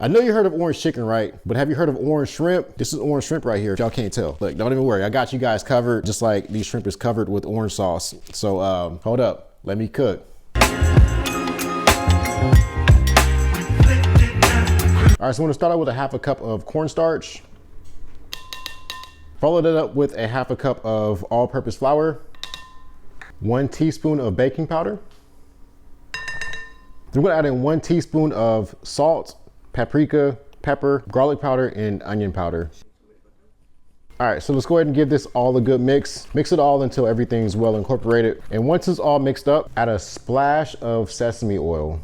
I know you heard of orange chicken, right? But have you heard of orange shrimp? This is orange shrimp right here. Y'all can't tell. Look, don't even worry. I got you guys covered, just like these shrimp is covered with orange sauce. So hold up, let me cook. All right, so I'm gonna start out with a half a cup of cornstarch. Follow that up with a half a cup of all-purpose flour, 1 teaspoon of baking powder. Then we're gonna add in 1 teaspoon of salt, paprika, pepper, garlic powder, and onion powder. All right, so let's go ahead and give this all a good mix. Mix it all until everything's well incorporated. And once it's all mixed up, add a splash of sesame oil.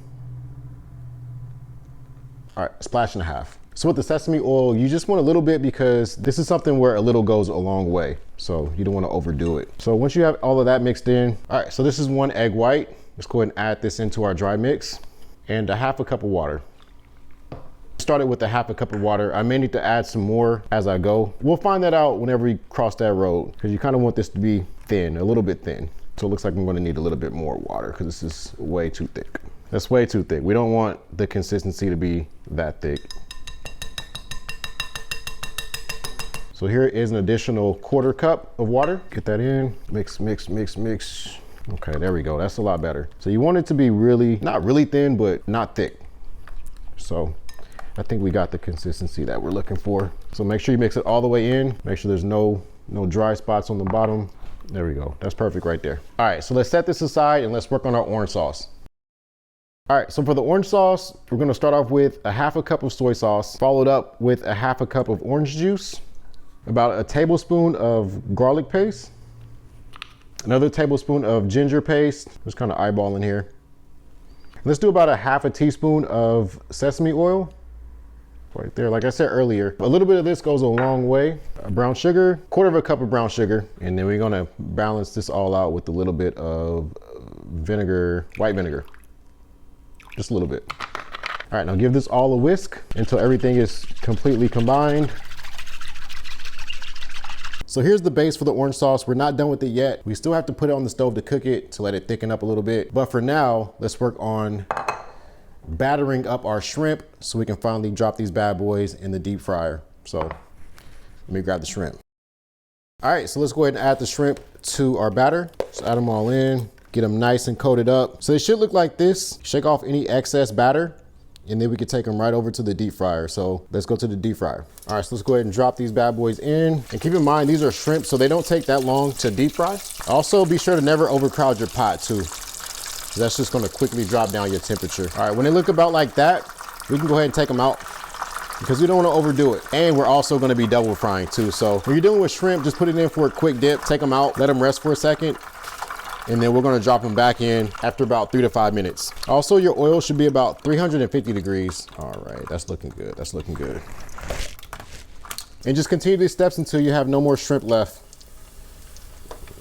All right, splash and a half. So with the sesame oil, you just want a little bit because this is something where a little goes a long way. So you don't want to overdo it. So once you have all of that mixed in, all right, so this is 1 egg white. Let's go ahead and add this into our dry mix and a half a cup of water. Started with a half a cup of water. I may need to add some more as I go. We'll find that out whenever we cross that road because you kind of want this to be thin, a little bit thin. So it looks like I'm going to need a little bit more water because this is way too thick. That's way too thick. We don't want the consistency to be that thick. So here is an additional 1/4 cup of water. Get that in, mix, mix, mix, mix. Okay, there we go. That's a lot better. So you want it to be really, not really thin, but not thick. So I think we got the consistency that we're looking for. So make sure you mix it all the way in. Make sure there's no dry spots on the bottom. There we go. That's perfect right there. All right, so let's set this aside and let's work on our orange sauce. All right, so for the orange sauce, we're gonna start off with a half a cup of soy sauce, followed up with a half a cup of orange juice, about a tablespoon of garlic paste, another tablespoon of ginger paste, just kind of eyeballing here. Let's do about a half a teaspoon of sesame oil, right there. Like I said earlier, a little bit of this goes a long way. Brown sugar, 1/4 cup of brown sugar, and then we're gonna balance this all out with a little bit of vinegar, white vinegar. Just a little bit. All right, now give this all a whisk until everything is completely combined. So here's the base for the orange sauce. We're not done with it yet. We still have to put it on the stove to cook it to let it thicken up a little bit. But for now, let's work on battering up our shrimp so we can finally drop these bad boys in the deep fryer. So let me grab the shrimp. All right, so let's go ahead and add the shrimp to our batter. So add them all in. Get them nice and coated up. So they should look like this. Shake off any excess batter, and then we can take them right over to the deep fryer. So let's go to the deep fryer. All right, so let's go ahead and drop these bad boys in. And keep in mind, these are shrimp, so they don't take that long to deep fry. Also, be sure to never overcrowd your pot too. That's just gonna quickly drop down your temperature. All right, when they look about like that, we can go ahead and take them out because we don't wanna overdo it. And we're also gonna be double frying too. So when you're dealing with shrimp, just put it in for a quick dip, take them out, let them rest for a second, and then we're gonna drop them back in after about 3 to 5 minutes. Also, your oil should be about 350 degrees. All right, that's looking good, that's looking good. And just continue these steps until you have no more shrimp left.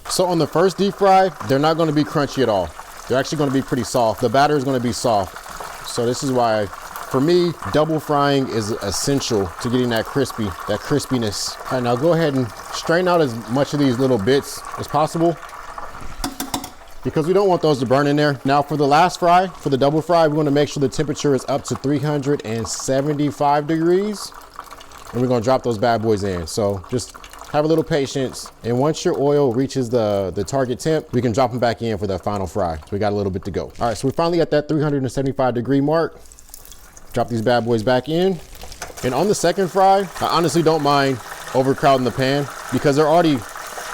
So on the first deep fry, they're not gonna be crunchy at all. They're actually gonna be pretty soft. The batter is gonna be soft. So this is why, for me, double frying is essential to getting that crispiness. All right, now go ahead and strain out as much of these little bits as possible, because we don't want those to burn in there. Now for the last fry, for the double fry, we want to make sure the temperature is up to 375 degrees. And we're gonna drop those bad boys in. So just have a little patience. And once your oil reaches the target temp, we can drop them back in for that final fry. So we got a little bit to go. All right, so we're finally at that 375 degree mark. Drop these bad boys back in. And on the second fry, I honestly don't mind overcrowding the pan because they're already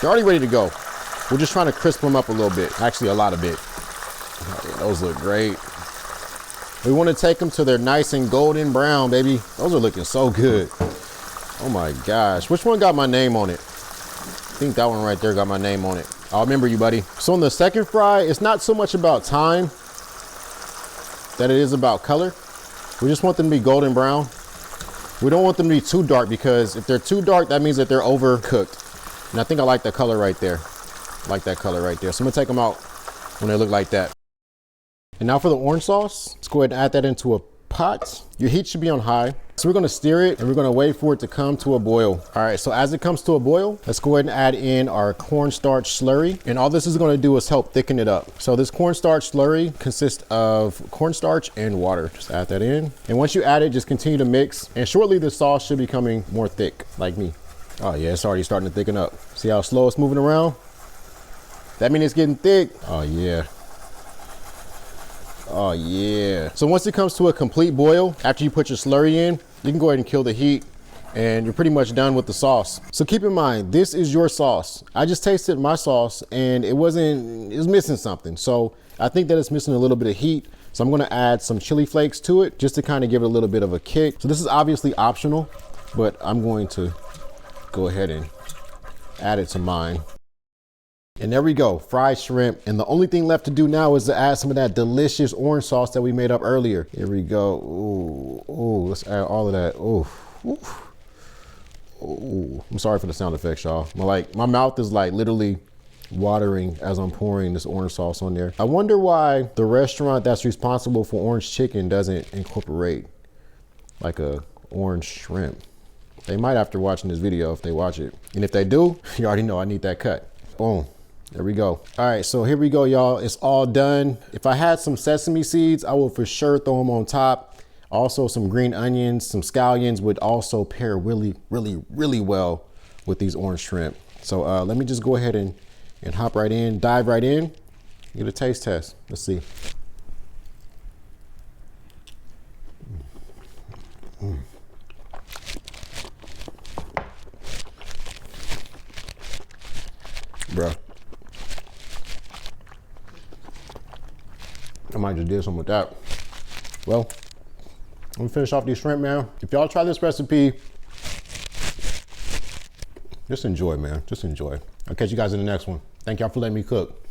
ready to go. We're just trying to crisp them up a little bit, actually a lot of bit. Oh, yeah, those look great. We want to take them till they're nice and golden brown, baby. Those are looking so good. Oh my gosh, which one got my name on it? I think that one right there got my name on it. I'll remember you, buddy. So on the second fry, it's not so much about time that it is about color. We just want them to be golden brown. We don't want them to be too dark because if they're too dark, that means that they're overcooked. And I think I like that color right there. I like that color right there. So I'm gonna take them out when they look like that. And now for the orange sauce, let's go ahead and add that into a pot. Your heat should be on high. So we're gonna steer it and we're gonna wait for it to come to a boil. All right, so as it comes to a boil, let's go ahead and add in our cornstarch slurry. And all this is gonna do is help thicken it up. So this cornstarch slurry consists of cornstarch and water. Just add that in. And once you add it, just continue to mix. And shortly the sauce should be becoming more thick, like me. Oh yeah, it's already starting to thicken up. See how slow it's moving around? That means it's getting thick. Oh yeah. Oh yeah. So once it comes to a complete boil, after you put your slurry in, you can go ahead and kill the heat and you're pretty much done with the sauce. So keep in mind, this is your sauce. I just tasted my sauce and it was missing something. So I think that it's missing a little bit of heat. So I'm gonna add some chili flakes to it just to kind of give it a little bit of a kick. So this is obviously optional, but I'm going to go ahead and add it to mine. And there we go, fried shrimp. And the only thing left to do now is to add some of that delicious orange sauce that we made up earlier. Here we go. Ooh, ooh, let's add all of that. Ooh, ooh, ooh. I'm sorry for the sound effects, y'all. My mouth is like literally watering as I'm pouring this orange sauce on there. I wonder why the restaurant that's responsible for orange chicken doesn't incorporate like a orange shrimp. They might after watching this video if they watch it. And if they do, you already know I need that cut. Boom. There we go. All right, so here we go, y'all. It's all done. If I had some sesame seeds, I would for sure throw them on top. Also, some green onions, some scallions would also pair really, really, really well with these orange shrimp. So let me just go ahead and hop right in, dive right in, get a taste test. Let's see. Bruh. I might just do something with that. Well, let me finish off these shrimp, man. If y'all try this recipe, just enjoy, man. Just enjoy. I'll catch you guys in the next one. Thank y'all for letting me cook.